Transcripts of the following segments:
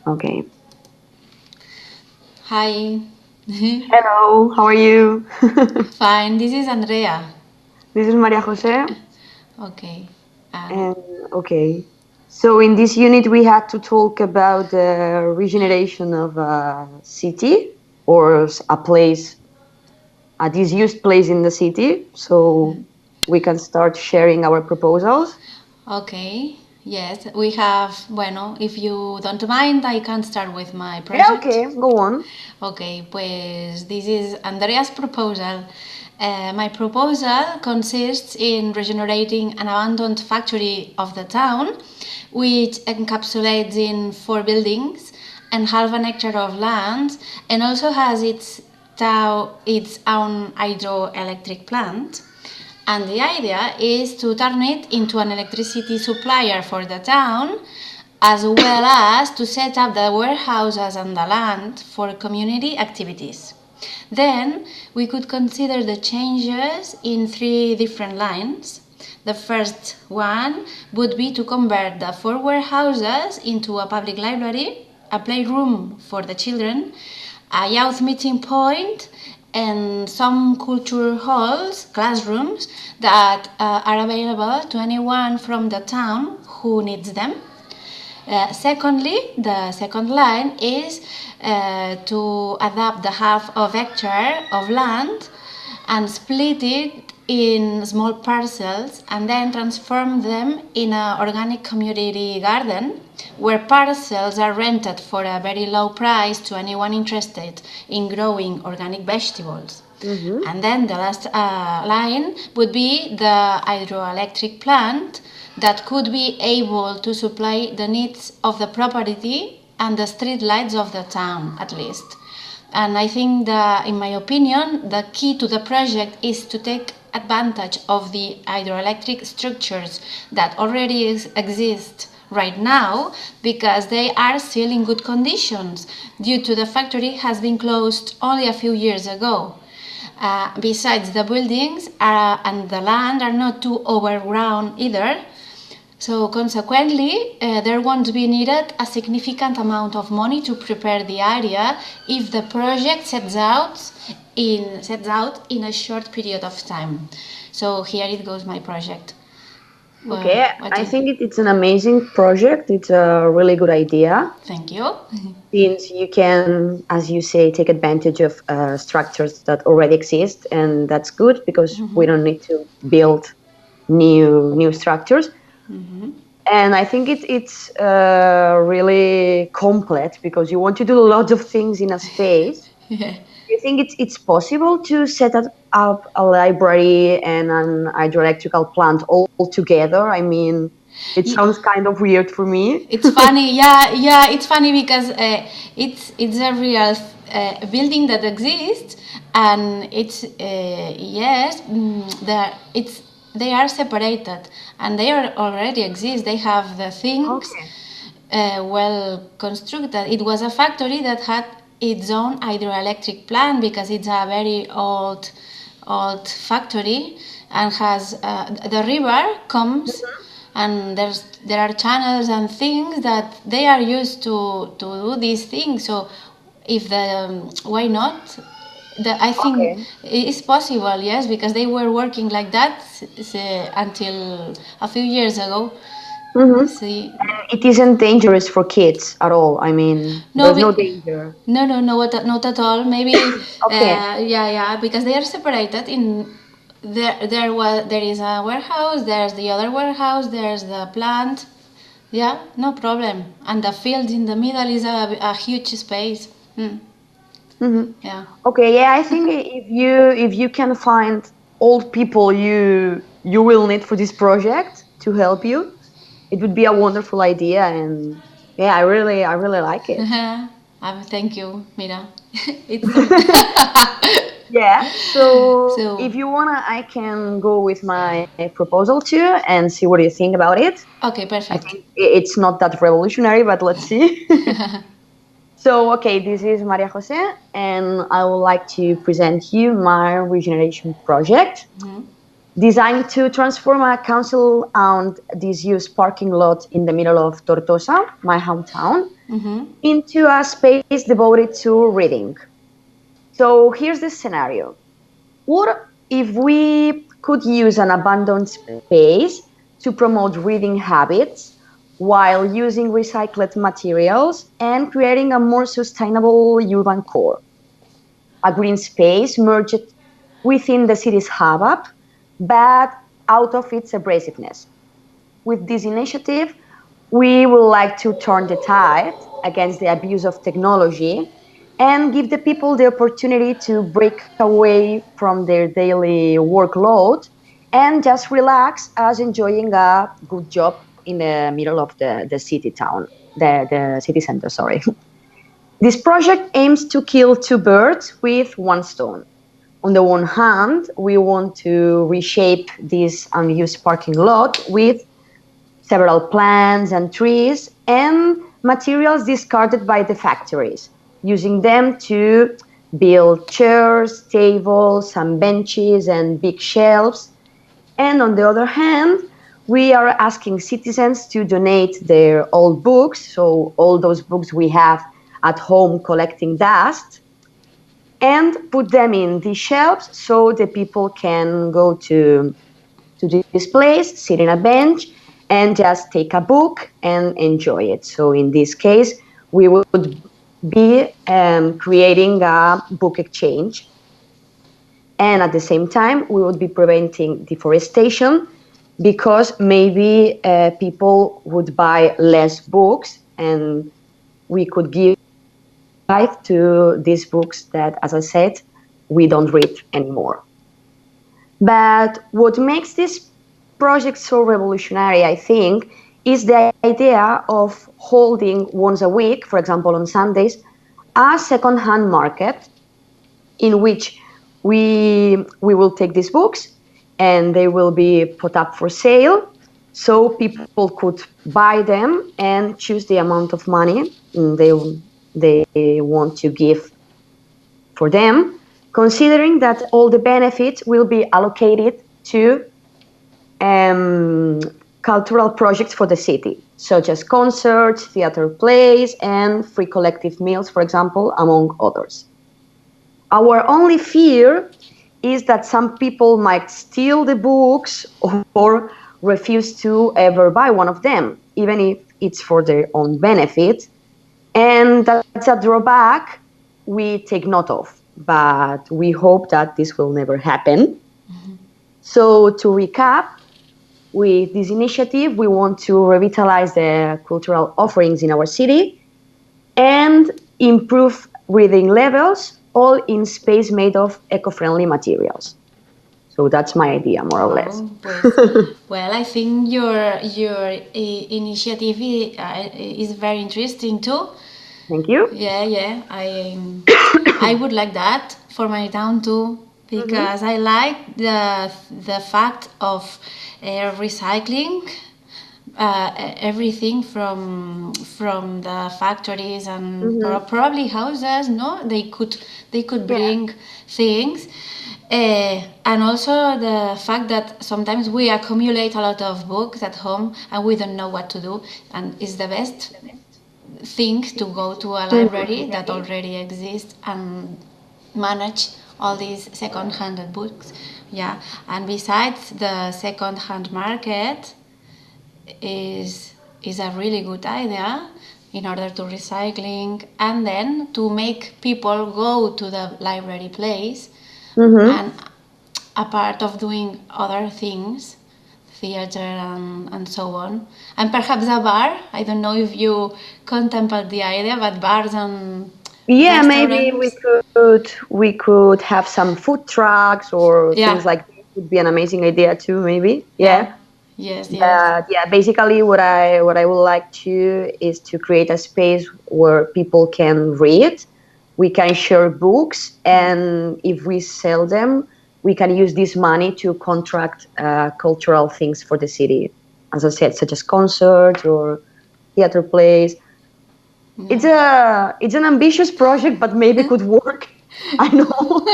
Okay. Hi. Hello, how are you? Fine. This is Andrea. This is Maria Jose. Okay. And And okay. So in this unit, we had to talk about the regeneration of a city or a place, a disused place in the city. So we can start sharing our proposals. okay. Yes, we have, bueno, if you don't mind, I can start with my Yeah, project. okay, go on. Okay, pues this is Andrea's proposal. My proposal consists in regenerating an abandoned factory of the town, which encapsulates in 4 buildings and half an hectare of land, and also has its own hydroelectric plant. And the idea is to turn it into an electricity supplier for the town, as well as to set up the warehouses and the land for community activities. Then we could consider the changes in 3 different lines. The first one would be to convert the 4 warehouses into a public library, a playroom for the children, a youth meeting point, and some culture halls, classrooms that are available to anyone from the town who needs them. Secondly, the second line is to adapt the half of hectare of land and split it in small parcels and then transform them in an organic community garden where parcels are rented for a very low price to anyone interested in growing organic vegetables. Mm-hmm. And then the last line would be the hydroelectric plant that could be able to supply the needs of the property and the street lights of the town, at least. And I think that, in my opinion, the key to the project is to take advantage of the hydroelectric structures that already exist right now, because they are still in good conditions due to the factory has been closed only a few years ago. Besides, the buildings and the land are not too overgrown either. So consequently, there won't be needed a significant amount of money to prepare the area if the project sets out in a short period of time. So here it goes, my project. Okay, What do I you? think it's an amazing project. It's a really good idea. Thank you. Since you can, as you say, take advantage of structures that already exist, and that's good because we don't need to build new structures. And I think it's really complex because you want to do a lot of things in a space. Yeah. Do you think it's possible to set up a library and an hydroelectrical plant all together? I mean, it sounds kind of weird for me. It's funny, yeah, yeah. It's funny because it's a real building that exists, and it's yes, they are separated, and they are already exist. They have the things Okay. well constructed. It was a factory that had its own hydroelectric plant because it's a very old factory and has the river comes and there are channels and things that they are used to do these things. So if the why not, I think Okay. it is possible, yes, because they were working like that until a few years ago. Mm-hmm. See, It isn't dangerous for kids at all. I mean, no, there's no danger. no, not at all. Maybe, Okay. yeah, because they are separated in. There is a warehouse. There's the other warehouse. There's the plant. Yeah, no problem. And the field in the middle is a huge space. Mm-hmm. Yeah. Okay. Yeah, I think if you can find old people you will need for this project to help you, it would be a wonderful idea. And yeah, I really like it. Thank you, Mira. it's Yeah. So so if you wanna, I can go with my proposal too and see what you think about it. okay, I perfect. think it's not that revolutionary, but let's see. So, okay, this is Maria Jose, and I would like to present you my regeneration project designed to transform a council-owned disused parking lot in the middle of Tortosa, my hometown. into a space devoted to reading. So here's the scenario. What if we could use an abandoned space to promote reading habits while using recycled materials and creating a more sustainable urban core? A green space merged within the city's hub, but out of its abrasiveness. With this initiative, we would like to turn the tide against the abuse of technology and give the people the opportunity to break away from their daily workload and just relax as enjoying a good job in the middle of the city town, the city center, sorry. This project aims to kill two birds with one stone. On the one hand, we want to reshape this unused parking lot with several plants and trees and materials discarded by the factories, using them to build chairs, tables, some benches and big shelves. And on the other hand, we are asking citizens to donate their old books, so all those books we have at home collecting dust, and put them in these shelves so the people can go to this place, sit in a bench, and just take a book and enjoy it. So in this case, we would be creating a book exchange. And at the same time, we would be preventing deforestation because maybe people would buy less books and we could give life to these books that, as I said, we don't read anymore. But what makes this project so revolutionary, I think, is the idea of holding once a week, for example on Sundays, a second-hand market in which we will take these books and they will be put up for sale so people could buy them and choose the amount of money they want to give for them, considering that all the benefits will be allocated to cultural projects for the city, such as concerts, theater plays, and free collective meals, for example, among others. Our only fear is that some people might steal the books or refuse to ever buy one of them, even if it's for their own benefit. And that's a drawback we take note of, but we hope that this will never happen. So to recap, with this initiative, we want to revitalize the cultural offerings in our city and improve reading levels, all in space made of eco-friendly materials. So that's my idea, more or less. Well, I think your initiative is very interesting too. Thank you. Yeah. I would like that for my town too, because I like the fact of recycling everything from the factories and probably houses. No, they could bring things. And also the fact that sometimes we accumulate a lot of books at home and we don't know what to do, and it's the best thing to go to a library that already exists and manage all these second-hand books. Yeah, and besides, the second-hand market is a really good idea in order to recycling and then to make people go to the library place. And a part of doing other things, theater and so on, and perhaps a bar. I don't know if you contemplate the idea, but bars and maybe we could have some food trucks or things like that. Would be an amazing idea too. Maybe Yes. Basically, what I would like to is to create a space where people can read. We can share books, and if we sell them, we can use this money to contract cultural things for the city, as I said, such as concerts or theater plays. It's an ambitious project, but maybe could work. I know.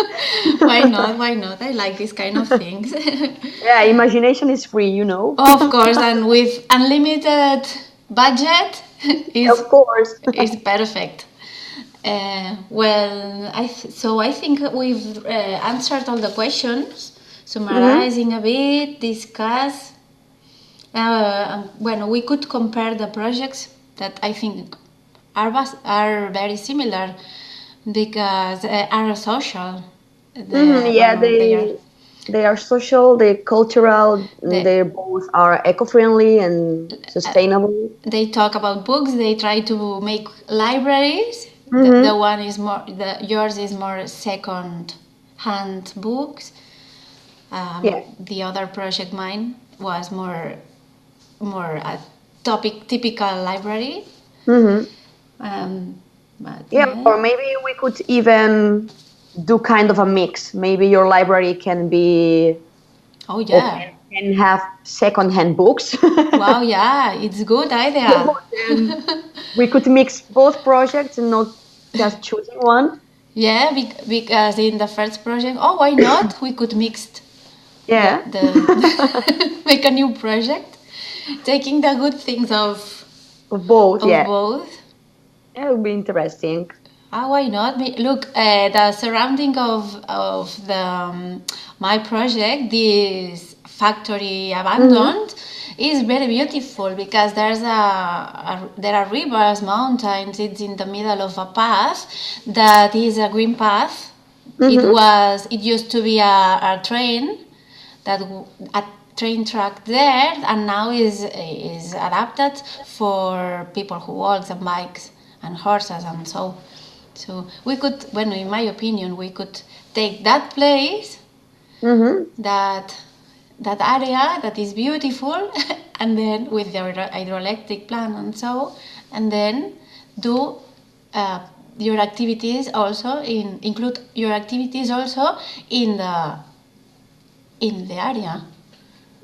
Why not? I like these kind of things. Yeah, imagination is free, you know. Of course, and with unlimited budget, is Of course. is perfect. Well, I think we've answered all the questions, summarizing a bit, discuss. Well, we could compare the projects that I think are very similar because are social. Yeah, they are social, they're cultural, They, they both are eco-friendly and sustainable. they talk about books. They try to make libraries. The Mm-hmm. one is more. Yours is more second-hand books. Yeah. The other project, mine, was more a topic typical library. Mm-hmm. But Yeah, or maybe we could even do kind of a mix. Maybe your library can be oh or yeah, can have second-hand books. wow, yeah, it's good idea. Then we could mix both projects and not just choosing one. Yeah, because in the first project, oh, why not? We could mix Yeah. the make a new project, taking the good things Of both, of yeah. both. It would be interesting. Ah, why not? Look, the surrounding of the my project, this factory Mm-hmm. abandoned, is very beautiful because there are rivers, mountains. It's in the middle of a path that is a green path. Mm-hmm. It used to be a train a train track there, and now is adapted for people who walk and bikes and horses and so we could, well, in my opinion, we could take that place, Mm-hmm. that that area that is beautiful, and then with the hydroelectric plant and then do uh, your activities also include your activities also in the area.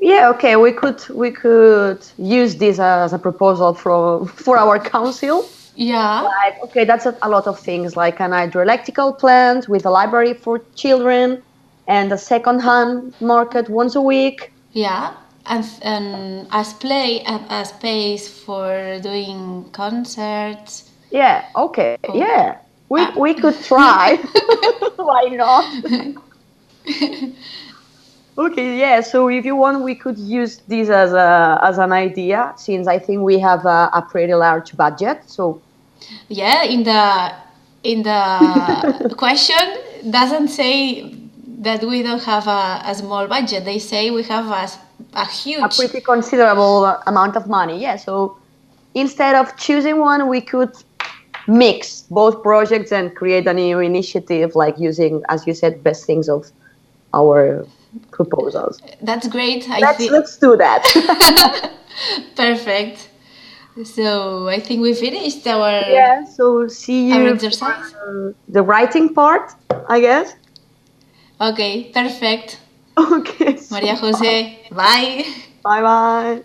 Yeah, okay. We could use this as a proposal for our council. Yeah, Like, okay, that's a lot of things, like an hydroelectrical plant with a library for children and a second-hand market once a week. yeah, and a space for doing concerts. Yeah, okay, Oh, yeah. uh, We could try. Why not? Okay, yeah. So if you want, we could use this as an idea, since I think we have a pretty large budget. So yeah, in the question doesn't say that we don't have a small budget. They say we have a a huge. pretty considerable amount of money. Yeah. So instead of choosing one, we could mix both projects and create a new initiative, like using, as you said, best things of our proposals. That's great. I Let's think let's do that. perfect. So I think we finished Yeah. So see our you exercise. for the writing part, I guess. Okay, perfect. Okay. Maria So Jose, bye. bye bye.